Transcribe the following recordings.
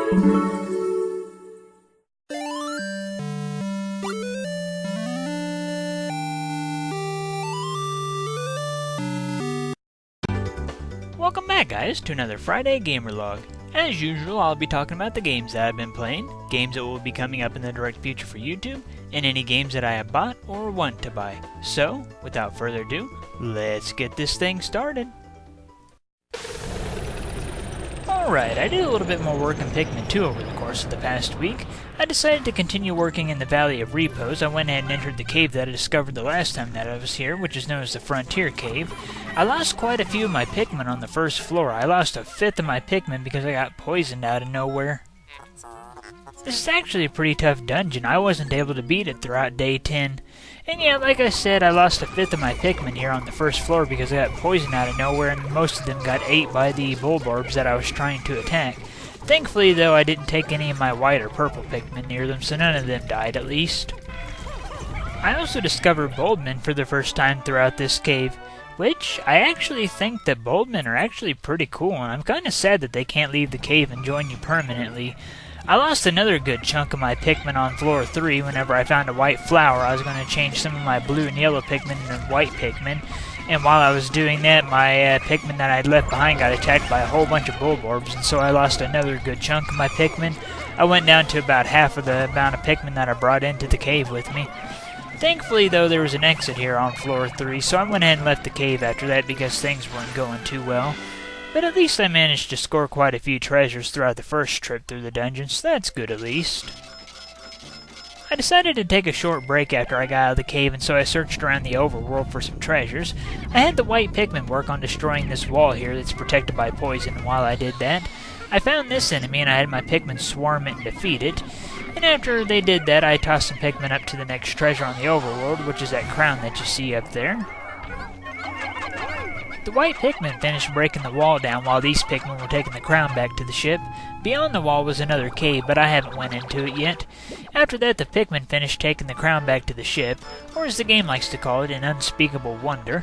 Welcome back, guys, to another Friday Gamer Log. As usual, I'll be talking about the games that I've been playing, games that will be coming up in the direct future for YouTube, and any games that I have bought or want to buy. So, without further ado, let's get this thing started. Alright, I did a little bit more work in Pikmin 2 over the course of the past week. I decided to continue working in the Valley of Repose. I went ahead and entered the cave that I discovered the last time that I was here, which is known as the Frontier Cave. I lost quite a few of my Pikmin on the first floor. I lost a fifth of my Pikmin because I got poisoned out of nowhere. This is actually a pretty tough dungeon. I wasn't able to beat it throughout day 10. And yeah, like I said, I lost a fifth of my Pikmin here on the first floor because I got poisoned out of nowhere, and most of them got ate by the Bulbarbs that I was trying to attack. Thankfully, though, I didn't take any of my white or purple Pikmin near them, so none of them died at least. I also discovered Bulbmin for the first time throughout this cave, which I actually think that Bulbmin are actually pretty cool, and I'm kind of sad that they can't leave the cave and join you permanently. I lost another good chunk of my Pikmin on floor 3 whenever I found a white flower. I was going to change some of my blue and yellow Pikmin into white Pikmin, and while I was doing that, my Pikmin that I'd left behind got attacked by a whole bunch of Bulbarbs, and so I lost another good chunk of my Pikmin. I went down to about half of the amount of Pikmin that I brought into the cave with me. Thankfully, though, there was an exit here on floor 3, so I went ahead and left the cave after that because things weren't going too well. But at least I managed to score quite a few treasures throughout the first trip through the dungeon, so that's good at least. I decided to take a short break after I got out of the cave, and so I searched around the overworld for some treasures. I had the white Pikmin work on destroying this wall here that's protected by poison, and while I did that, I found this enemy and I had my Pikmin swarm it and defeat it. And after they did that, I tossed some Pikmin up to the next treasure on the overworld, which is that crown that you see up there. The white Pikmin finished breaking the wall down while these Pikmin were taking the crown back to the ship. Beyond the wall was another cave, but I haven't went into it yet. After that, the Pikmin finished taking the crown back to the ship, or as the game likes to call it, an unspeakable wonder.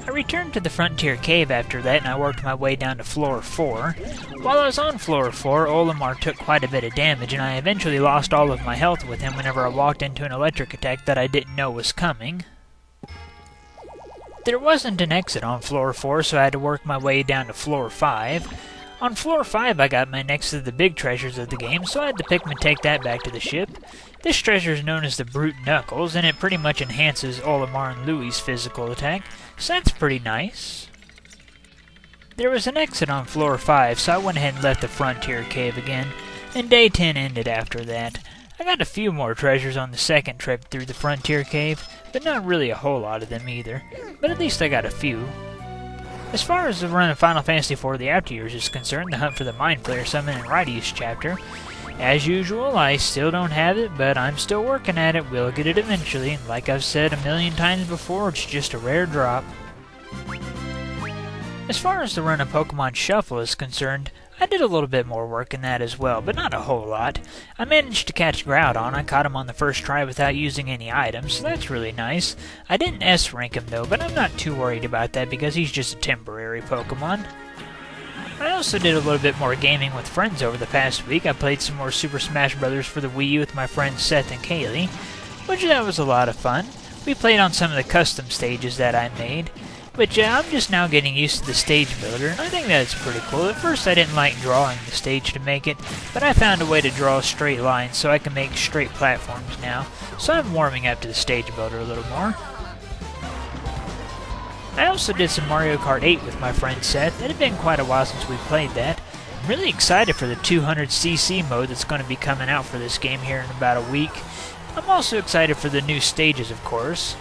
I returned to the Frontier Cave after that, and I worked my way down to floor 4. While I was on floor 4, Olimar took quite a bit of damage, and I eventually lost all of my health with him whenever I walked into an electric attack that I didn't know was coming. There wasn't an exit on floor 4, so I had to work my way down to floor 5. On floor 5, I got my next of the big treasures of the game, so I had the Pikmin take that back to the ship. This treasure is known as the Brute Knuckles, and it pretty much enhances Olimar and Louie's physical attack, so that's pretty nice. There was an exit on floor 5, so I went ahead and left the Frontier Cave again, and day 10 ended after that. I got a few more treasures on the second trip through the Frontier Cave, but not really a whole lot of them either, but at least I got a few. As far as the run of Final Fantasy IV The After Years is concerned, the hunt for the Mind Flayer Summon and Radius chapter, as usual, I still don't have it, but I'm still working at it. We'll get it eventually. Like I've said a million times before, it's just a rare drop. As far as the run of Pokemon Shuffle is concerned, I did a little bit more work in that as well, but not a whole lot. I managed to catch Groudon. I caught him on the first try without using any items, so that's really nice. I didn't S-rank him though, but I'm not too worried about that because he's just a temporary Pokemon. I also did a little bit more gaming with friends over the past week. I played some more Super Smash Bros. For the Wii U with my friends Seth and Kaylee, which that was a lot of fun. We played on some of the custom stages that I made. But yeah, I'm just now getting used to the stage builder, and I think that's pretty cool. At first I didn't like drawing the stage to make it, but I found a way to draw straight lines so I can make straight platforms now. So I'm warming up to the stage builder a little more. I also did some Mario Kart 8 with my friend Seth. It had been quite a while since we played that. I'm really excited for the 200cc mode that's going to be coming out for this game here in about a week. I'm also excited for the new stages, of course.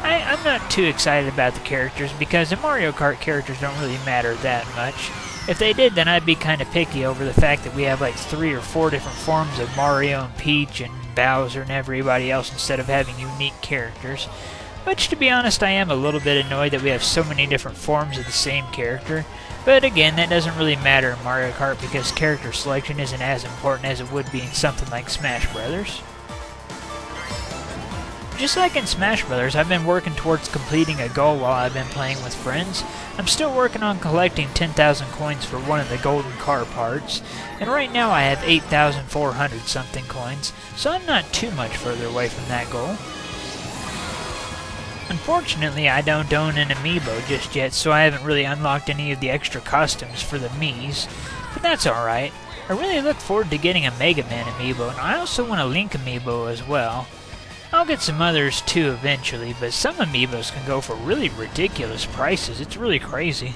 I'm not too excited about the characters because the Mario Kart characters don't really matter that much. If they did, then I'd be kind of picky over the fact that we have like 3 or 4 different forms of Mario and Peach and Bowser and everybody else instead of having unique characters. Which, to be honest, I am a little bit annoyed that we have so many different forms of the same character. But again, that doesn't really matter in Mario Kart because character selection isn't as important as it would be in something like Smash Brothers. Just like in Smash Brothers, I've been working towards completing a goal while I've been playing with friends. I'm still working on collecting 10,000 coins for one of the golden car parts, and right now I have 8,400 something coins, so I'm not too much further away from that goal. Unfortunately, I don't own an amiibo just yet, so I haven't really unlocked any of the extra costumes for the Miis, but that's alright. I really look forward to getting a Mega Man amiibo, and I also want a Link amiibo as well. I'll get some others too eventually, but some amiibos can go for really ridiculous prices. It's really crazy.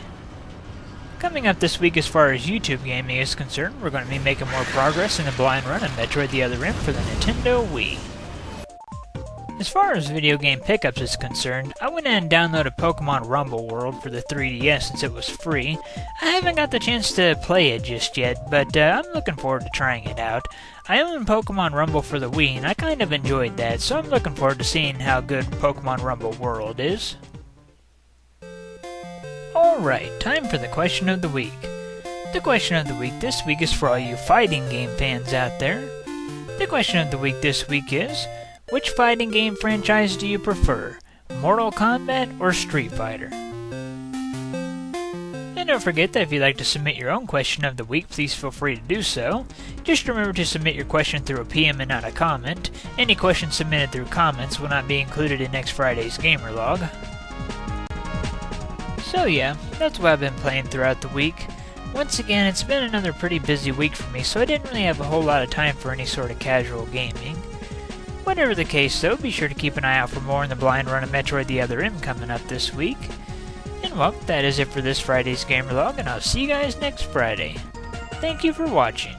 Coming up this week as far as YouTube gaming is concerned, we're going to be making more progress in the blind run of Metroid the Other M for the Nintendo Wii. As far as video game pickups is concerned, I went in and downloaded Pokemon Rumble World for the 3DS since it was free. I haven't got the chance to play it just yet, but I'm looking forward to trying it out. I own Pokemon Rumble for the Wii, and I kind of enjoyed that, so I'm looking forward to seeing how good Pokemon Rumble World is. Alright, time for the question of the week. The question of the week this week is for all you fighting game fans out there. The question of the week this week is, which fighting game franchise do you prefer, Mortal Kombat or Street Fighter? And don't forget that if you'd like to submit your own question of the week, please feel free to do so. Just remember to submit your question through a PM and not a comment. Any questions submitted through comments will not be included in next Friday's Gamer Log. So yeah, that's what I've been playing throughout the week. Once again, it's been another pretty busy week for me, so I didn't really have a whole lot of time for any sort of casual gaming. Whatever the case though, be sure to keep an eye out for more in the blind run of Metroid the Other M coming up this week. And well, that is it for this Friday's Gamer Log, and I'll see you guys next Friday. Thank you for watching.